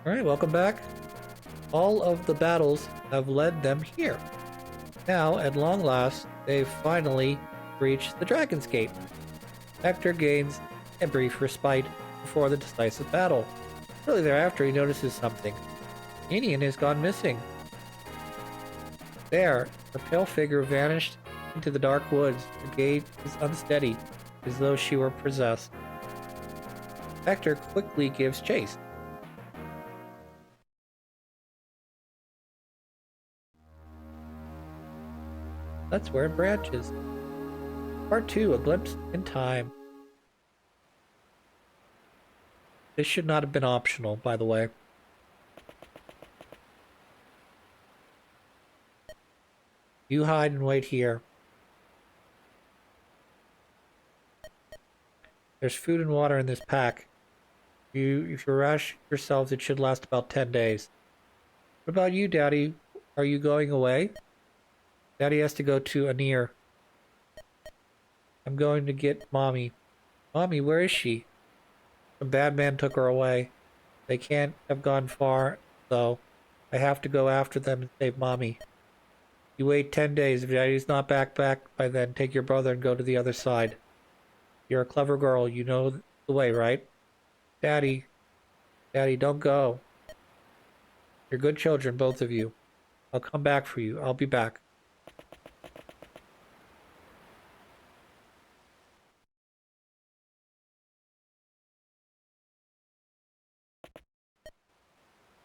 Alright, welcome back. All of the battles have led them here. Now, at long last, they've finally reached the Dragon's Gate. Hector gains a brief respite before the decisive battle. Shortly thereafter, he notices something. Ninian has gone missing. There, her pale figure vanished into the dark woods. Her gaze is unsteady, as though she were possessed. Hector quickly gives chase. That's where it branches. Part 2, A Glimpse in Time. This should not have been optional, by the way. You hide and wait here. There's food and water in this pack. If you rush yourselves, it should last about 10 days. What about you, Daddy? Are you going away? Daddy has to go to Anir. I'm going to get Mommy. Mommy, where is she? Some bad man took her away. They can't have gone far, though. I have to go after them and save Mommy. You wait 10 days. If Daddy's not back by then, take your brother and go to the other side. You're a clever girl. You know the way, right? Daddy, don't go. You're good children, both of you. I'll come back for you. I'll be back.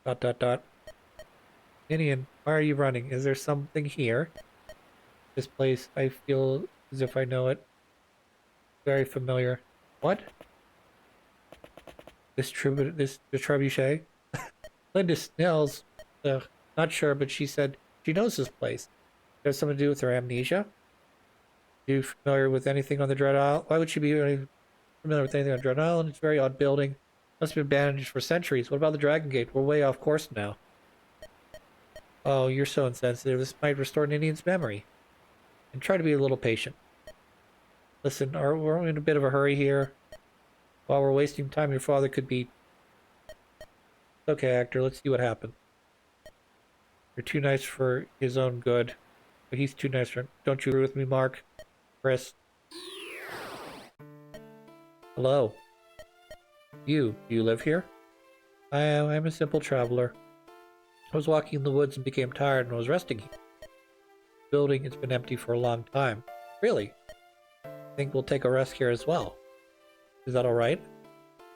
Dot, dot, dot. Ninian, why are you running? Is there something here? This place, I feel as if I know it. Very familiar. What? The trebuchet? Linda Snells, not sure, but she said she knows this place. It has something to do with her amnesia? Are you familiar with anything on the Dread Isle? Why would she be familiar with anything on Dread Island? It's a very odd building. Must have been abandoned for centuries. What about the Dragon Gate? We're way off course now. Oh, you're so insensitive. This might restore Ninian's memory. And try to be a little patient. Listen, we're in a bit of a hurry here. While we're wasting time, your father could be... Okay, Hector, let's see what happens. You're too nice for his own good. But he's too nice for... Don't you agree with me, Mark? Chris? Hello. Do you live here? I'm a simple traveler. I was walking in the woods and became tired and was resting here. The building has been empty for a long time. Really? I think we'll take a rest here as well. Is that alright?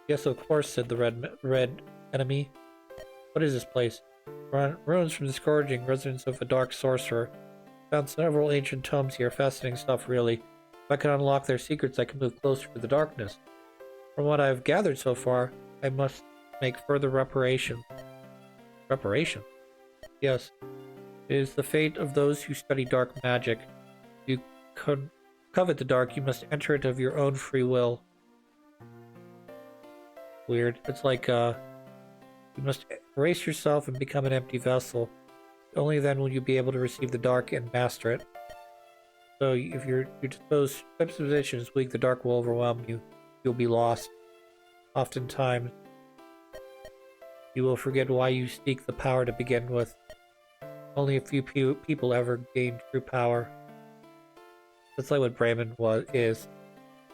Yes, of course, said the red enemy. What is this place? Ruins from the Scourging, residence of a dark sorcerer. Found several ancient tomes here, fascinating stuff really. If I can unlock their secrets, I can move closer to the darkness. From what I've gathered so far, I must make further reparation. Reparation? Yes. It is the fate of those who study dark magic. If you covet the dark, you must enter it of your own free will. Weird. It's like, you must erase yourself and become an empty vessel. Only then will you be able to receive the dark and master it. So if your disposition is weak, the dark will overwhelm you. You'll be lost. Oftentimes, you will forget why you seek the power to begin with. Only a few people ever gain true power. That's like what Brayman is.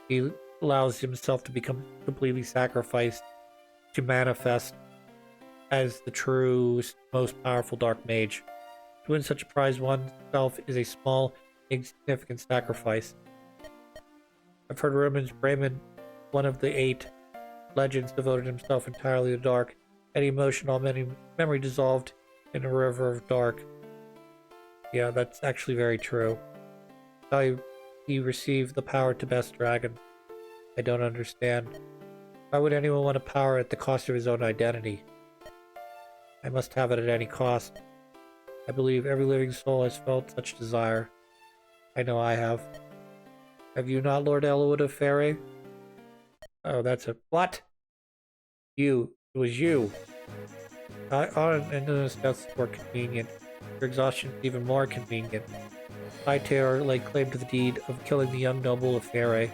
He allows himself to become completely sacrificed to manifest as the true, most powerful dark mage. To win such a prize, oneself is a small, insignificant sacrifice. I've heard rumors Brayman, one of the 8 legends, devoted himself entirely to dark. Any emotion, all memory dissolved in a river of dark. Yeah, that's actually very true. How he received the power to best dragon. I don't understand. Why would anyone want a power at the cost of his own identity? I must have it at any cost. I believe every living soul has felt such desire. I know I have. Have you not, Lord Elwood of Faerie? Oh, that's a... What? You. It was you. Endless deaths were convenient. Your exhaustion is even more convenient. My terror laid claim to the deed of killing the young noble of Faerie.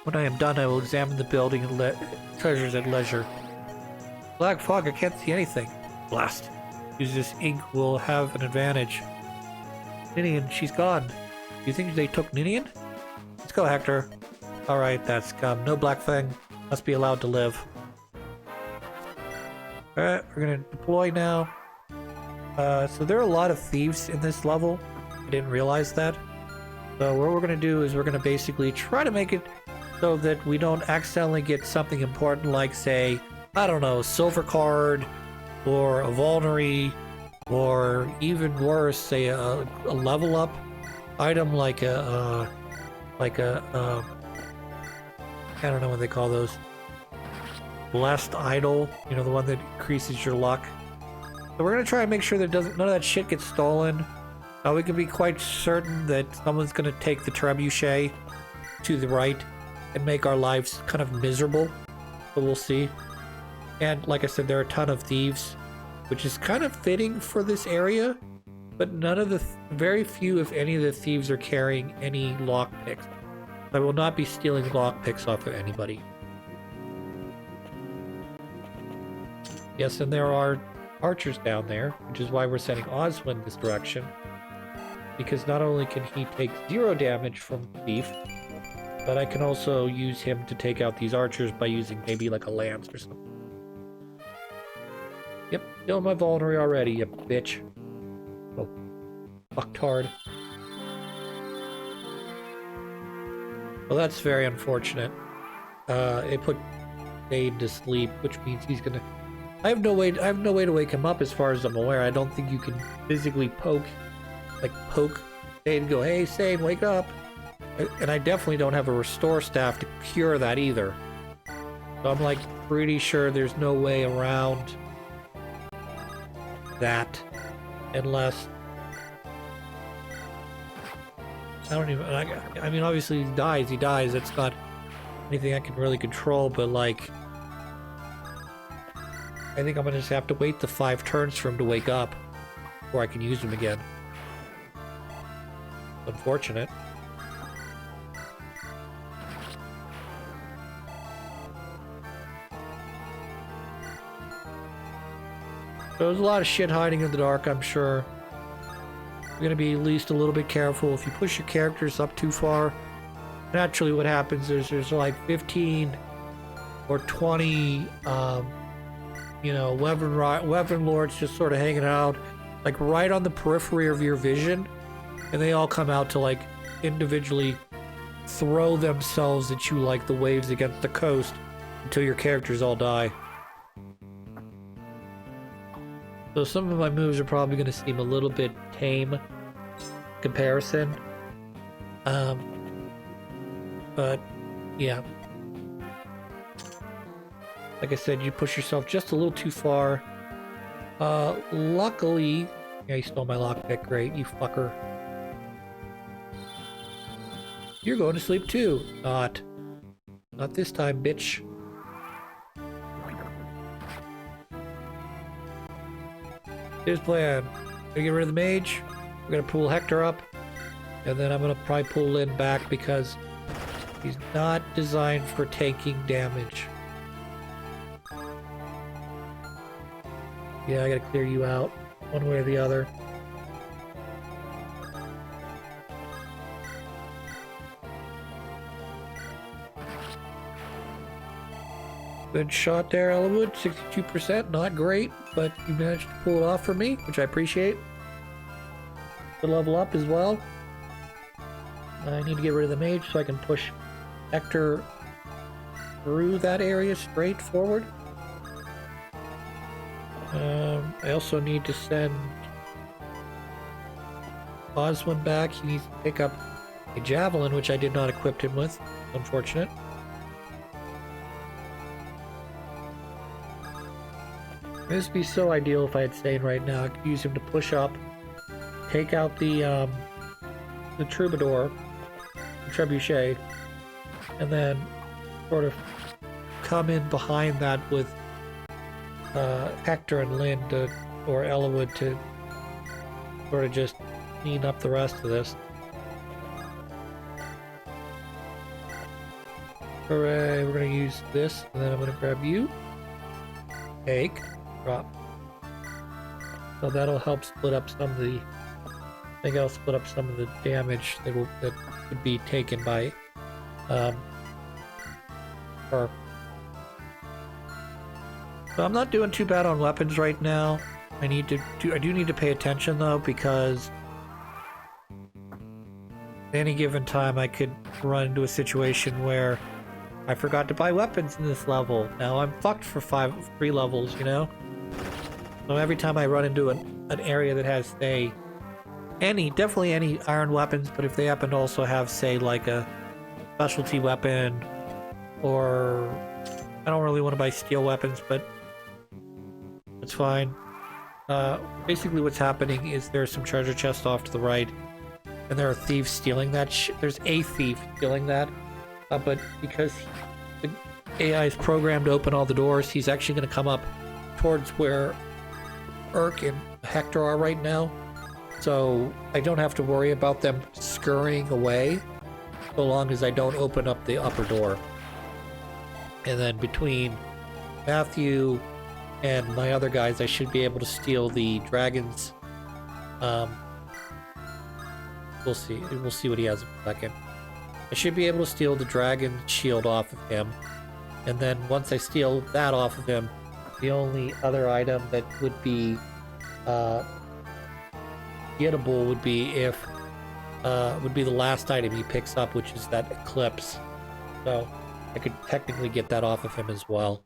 When I am done, I will examine the building and treasures at leisure. Black fog, I can't see anything. Blast. Use this ink, will have an advantage. Ninian, she's gone. You think they took Ninian? Let's go, Hector. Alright, that's scum. No black thing. Must be allowed to live. Alright, we're gonna deploy now. So there are a lot of thieves in this level. I didn't realize that. So what we're gonna do is we're gonna basically try to make it so that we don't accidentally get something important like, say, I don't know, a silver card, or a vulnerary, or even worse, say a level up item like a I don't know what they call those. Blessed idol, you know, the one that increases your luck. So we're gonna try and make sure that none of that shit gets stolen. We can be quite certain that someone's gonna take the trebuchet to the right and make our lives kind of miserable. So we'll see. And like I said, there are a ton of thieves, which is kind of fitting for this area. But none of the very few, if any, of the thieves are carrying any lockpicks. I will not be stealing lockpicks off of anybody. Yes, and there are archers down there, which is why we're sending Oswin this direction. Because not only can he take 0 damage from Thief, but I can also use him to take out these archers by using maybe like a lance or something. Yep, still my vulnerary already, you bitch. Oh, fucktard. Well, that's very unfortunate. It put Dade to sleep, which means he's gonna... I have no way to wake him up as far as I'm aware. I don't think you can physically poke Dade and go, hey, Sane, wake up. And I definitely don't have a restore staff to cure that either. So I'm like pretty sure there's no way around that unless... I don't even... I mean, obviously he dies. It's not anything I can really control, but like... I think I'm gonna just have to wait the 5 turns for him to wake up before I can use him again. Unfortunate. So there's a lot of shit hiding in the dark, I'm sure. You're gonna be at least a little bit careful. If you push your characters up too far, naturally what happens is there's like 15 or 20 you know, weapon lords just sort of hanging out, like right on the periphery of your vision, and they all come out to like individually throw themselves at you like the waves against the coast until your characters all die. So some of my moves are probably going to seem a little bit tame in comparison. But yeah. Like I said, you push yourself just a little too far. Luckily... Yeah, you stole my lockpick. Great, you fucker. You're going to sleep too. Not this time, bitch. Here's the plan. We're gonna get rid of the mage. We're gonna pull Hector up. And then I'm gonna probably pull Lynn back because he's not designed for taking damage. Yeah, I gotta clear you out, one way or the other. Good shot there, Elwood. 62%, not great, but you managed to pull it off for me, which I appreciate. Good level up as well. I need to get rid of the mage so I can push Hector through that area straight forward. I also need to send Oswin back. He needs to pick up a javelin, which I did not equip him with. Unfortunate. This would be so ideal if I had Sane right now. I could use him to push up, take out the troubadour, the trebuchet, and then sort of come in behind that with Hector and Lynn or Elwood to sort of just clean up the rest of this. Hooray, we're going to use this, and then I'm going to grab you. take, drop. So that'll help split up some of the. I think I'll split up some of the damage that would be taken by her. So I'm not doing too bad on weapons right now. I do need to pay attention though, because at any given time I could run into a situation where I forgot to buy weapons in this level. Now I'm fucked for 3 levels, you know? So every time I run into an area that has, say, definitely any iron weapons, but if they happen to also have, say, like a specialty weapon, or I don't really want to buy steel weapons, but it's fine. Basically what's happening is there's some treasure chests off to the right, and there are thieves stealing that there's a thief stealing that, but because the AI is programmed to open all the doors, he's actually going to come up towards where Urk and Hector are right now. So I don't have to worry about them scurrying away, so long as I don't open up the upper door. And then between Matthew and my other guys, I should be able to steal the dragon's. We'll see. We'll see what he has in a second. I should be able to steal the dragon shield off of him. And then once I steal that off of him, the only other item that would be gettable would be the last item he picks up, which is that eclipse. So I could technically get that off of him as well.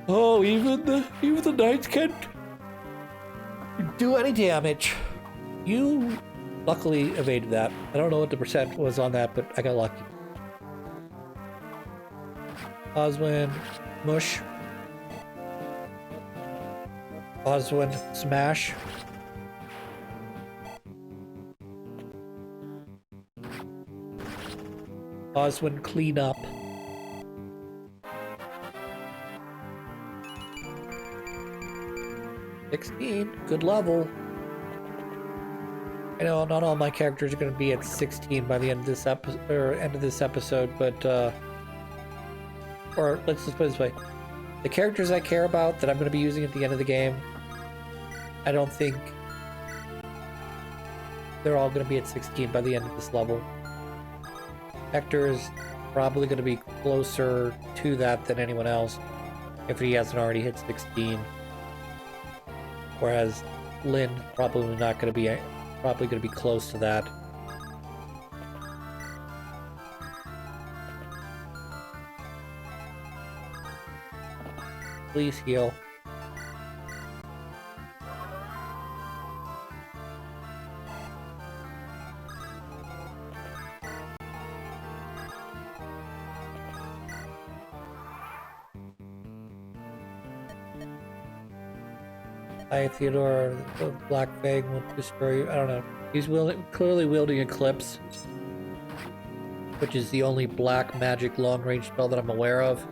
Oh, even the knights can't do any damage. You luckily evaded that. I don't know what the percent was on that, but I got lucky. Oswin, mush. Oswin, smash. Oswin, clean up. Good level. I know not all my characters are going to be at 16 by the end of this episode, but or let's just put it this way: the characters I care about that I'm going to be using at the end of the game, I don't think they're all going to be at 16 by the end of this level. Hector is probably going to be closer to that than anyone else if he hasn't already hit 16. Whereas Lynn probably going to be close to that. Please heal. Theodore, the Black Fang will destroy you. I don't know. He's clearly wielding Eclipse, which is the only black magic long-range spell that I'm aware of.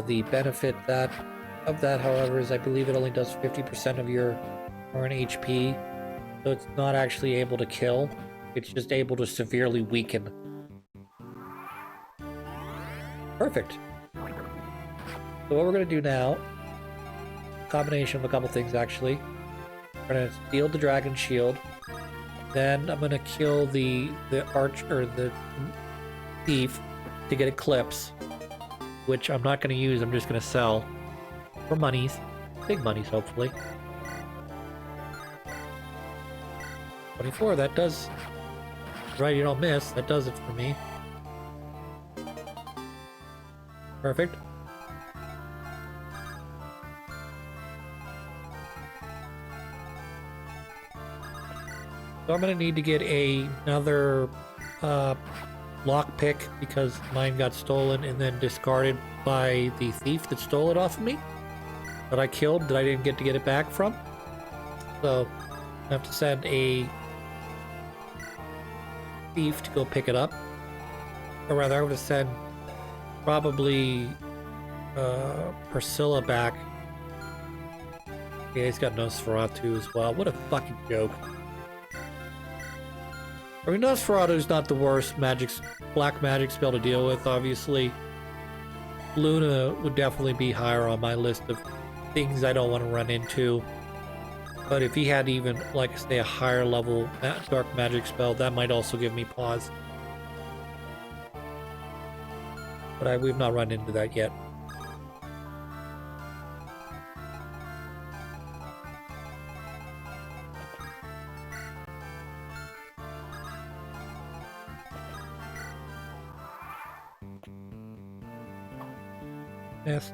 The benefit of that, however, is I believe it only does 50% of your current HP, so it's not actually able to kill. It's just able to severely weaken. Perfect. So what we're going to do now, combination of a couple things actually. We're gonna steal the dragon shield, then I'm gonna kill the thief to get Eclipse, which I'm not gonna use. I'm just gonna sell for monies, big monies hopefully. 24. That does right. You don't miss. That does it for me. Perfect. So I'm going to need to get another lockpick because mine got stolen and then discarded by the thief that stole it off of me. That I killed, that I didn't get to get it back from. So I have to send a thief to go pick it up. Or rather, I would send probably Priscilla back. Yeah, he's got Nosferatu as well. What a fucking joke. I mean, Nosferatu's not the worst black magic spell to deal with, obviously. Luna would definitely be higher on my list of things I don't want to run into. But if he had even, like, say, a higher level dark magic spell, that might also give me pause. But we've not run into that yet. Yes.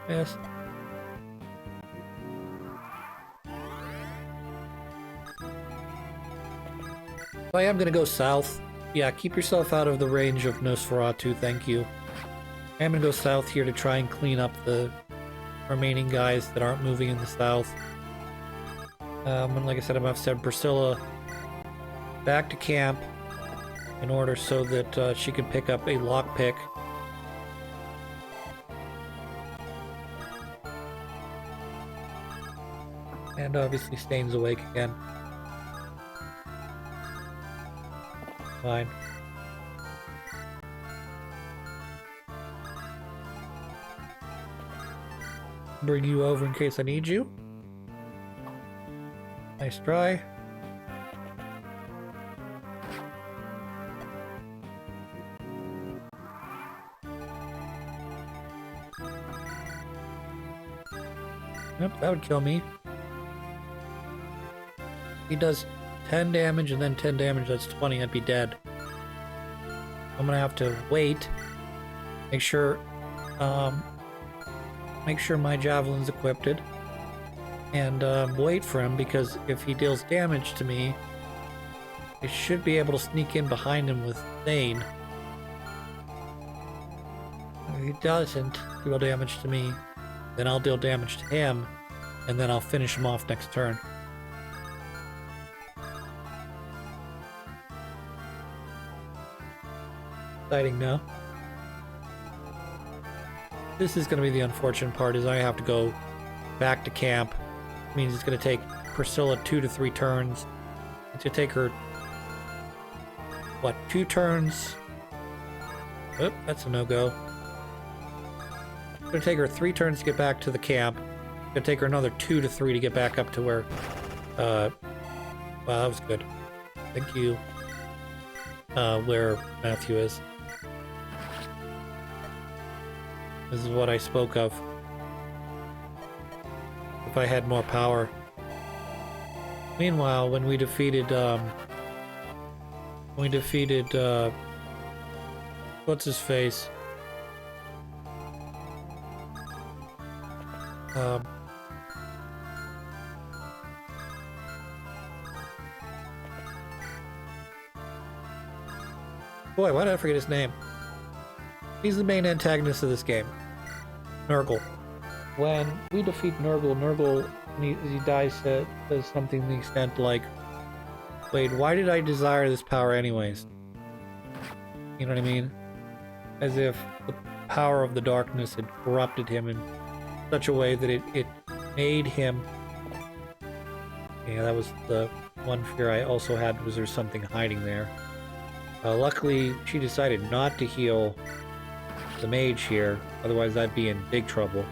Yes. I am gonna go south. Yeah, keep yourself out of the range of Nosferatu, thank you. I am gonna go south here to try and clean up the remaining guys that aren't moving in the south. And like I said, I'm gonna have to send Priscilla back to camp in order so that she can pick up a lockpick. And obviously Stain's awake again. Fine. Bring you over in case I need you. Nice try. Yep, that would kill me. He does 10 damage and then 10 damage, that's 20, I'd be dead. I'm gonna have to wait. Make sure my javelin's equipped. And wait for him, because if he deals damage to me, I should be able to sneak in behind him with Thane. If he doesn't deal damage to me, then I'll deal damage to him, and then I'll finish him off next turn. Exciting, no? This is going to be the unfortunate part, is I have to go back to camp. It means it's going to take Priscilla 2 to 3 turns. It's going to take her, what, 2 turns? Oh, that's a no-go. It's going to take her 3 turns to get back to the camp. It's going to take her another 2 to 3 to get back up to where, wow, that was good. Thank you. Where Matthew is. This is what I spoke of. If I had more power. Meanwhile, when we defeated, what's his face? Boy, why did I forget his name? He's the main antagonist of this game. Nurgle. When we defeat Nurgle, he dies, says something to the extent like, wait, why did I desire this power anyways? You know what I mean? As if the power of the darkness had corrupted him in such a way that it made him... Yeah, that was the one fear I also had, was there something hiding there. Luckily, she decided not to heal the mage here, otherwise I'd be in big trouble.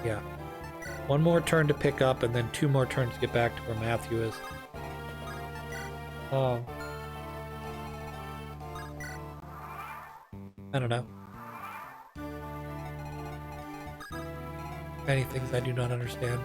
Yeah. 1 more turn to pick up, and then 2 more turns to get back to where Matthew is. I don't know. Many things I do not understand.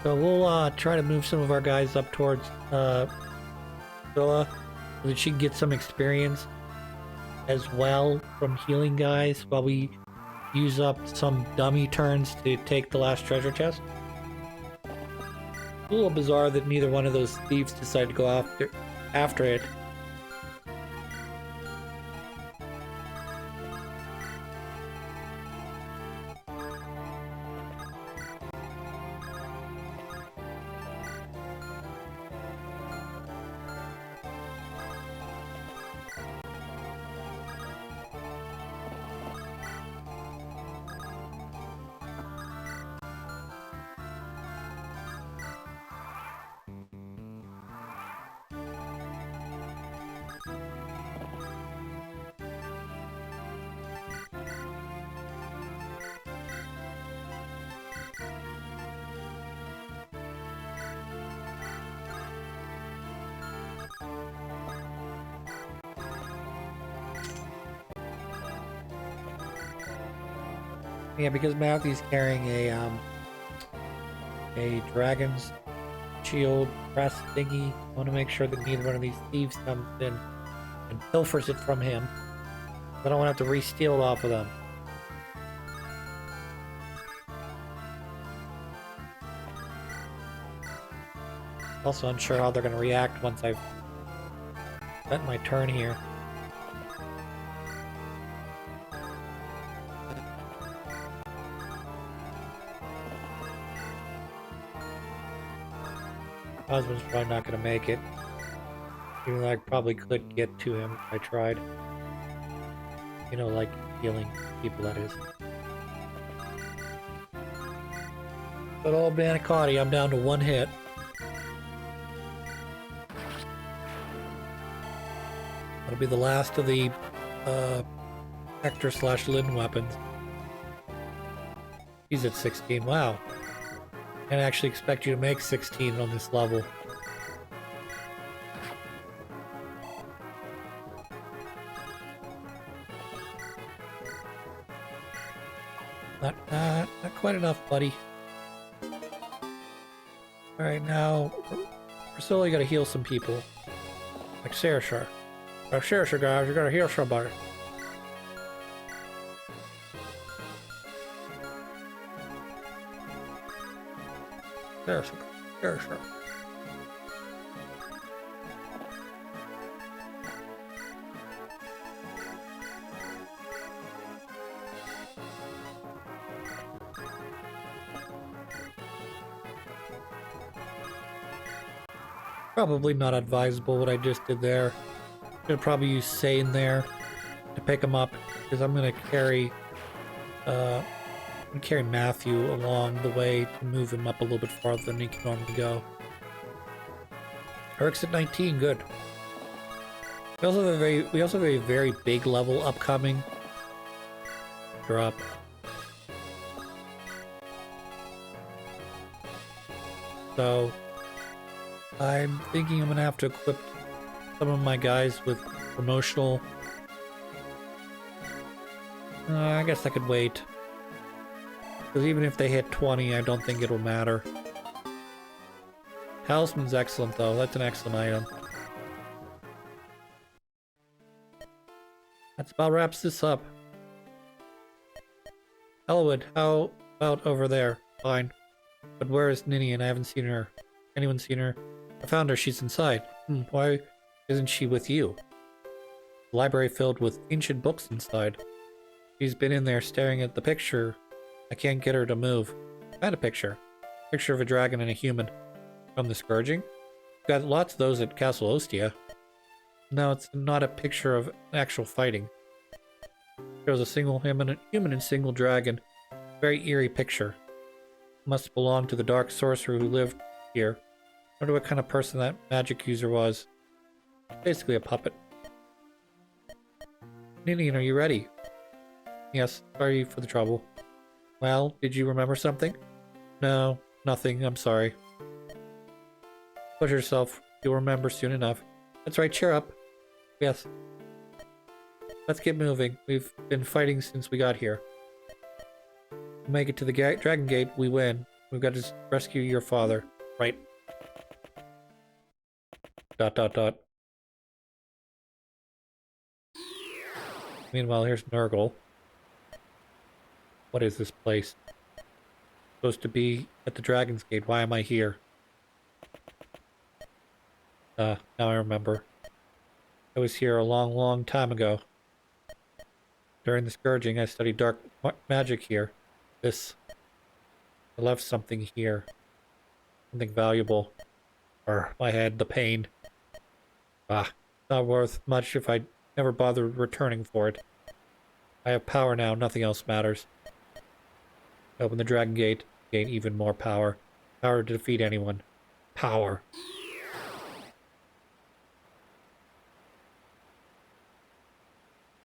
So we'll try to move some of our guys up towards Villa so that she can get some experience as well from healing guys while we use up some dummy turns to take the last treasure chest. a little bizarre that neither one of those thieves decided to go after it. Yeah, because Matthew's carrying a dragon's shield press thingy. I want to make sure that neither one of these thieves comes in and pilfers it from him. I don't want to have to re-steal it off of them. Also unsure how they're going to react once I've spent my turn here. Husband's probably not going to make it. Even though I probably could get to him if I tried. You know, like healing people, that is. But old Manicotti, I'm down to one hit. That'll be the last of the Hector/Lynn weapons. He's at 16. Wow. I actually expect you to make 16 on this level. Not quite enough, buddy. Alright, now, Priscilla, you gotta heal some people. Like Sarashar. Seriously, guys, you gotta heal somebody. Seriously. Probably not advisable what I just did there. I'm gonna probably use Sane there to pick him up because I'm gonna carry Matthew along the way to move him up a little bit farther than he can normally go. Eric's at 19, good. We also have a very big level upcoming. Drop. So I'm thinking I'm gonna have to equip some of my guys with promotional. I guess I could wait. Because even if they hit 20, I don't think it'll matter. Talisman's excellent though, that's an excellent item. That's about wraps this up. Elwood, how about over there? Fine. But where is Ninian? I haven't seen her. Anyone seen her? I found her, she's inside. Why isn't she with you? The library filled with ancient books inside. She's been in there staring at the picture. I can't get her to move. I had a picture. Picture of a dragon and a human. From the Scourging? Got lots of those at Castle Ostia. No, it's not a picture of actual fighting. There was a single human and single dragon. Very eerie picture. Must belong to the dark sorcerer who lived here. Wonder what kind of person that magic user was. Basically a puppet. Ninian, are you ready? Yes, sorry for the trouble. Well, did you remember something? No, nothing, I'm sorry. Push yourself, you'll remember soon enough. That's right, cheer up. Yes. Let's get moving. We've been fighting since we got here. We'll make it to the Dragon Gate, we win. We've got to rescue your father. Right. ... Meanwhile, here's Nurgle. What is this place? Supposed to be at the Dragon's Gate. Why am I here? Now I remember. I was here a long, long time ago. During the Scourging, I studied dark magic here. I left something here. Something valuable. Or my head, the pain. Not worth much if I never bothered returning for it. I have power now, nothing else matters. Open the Dragon Gate, gain even more power. Power to defeat anyone. Power.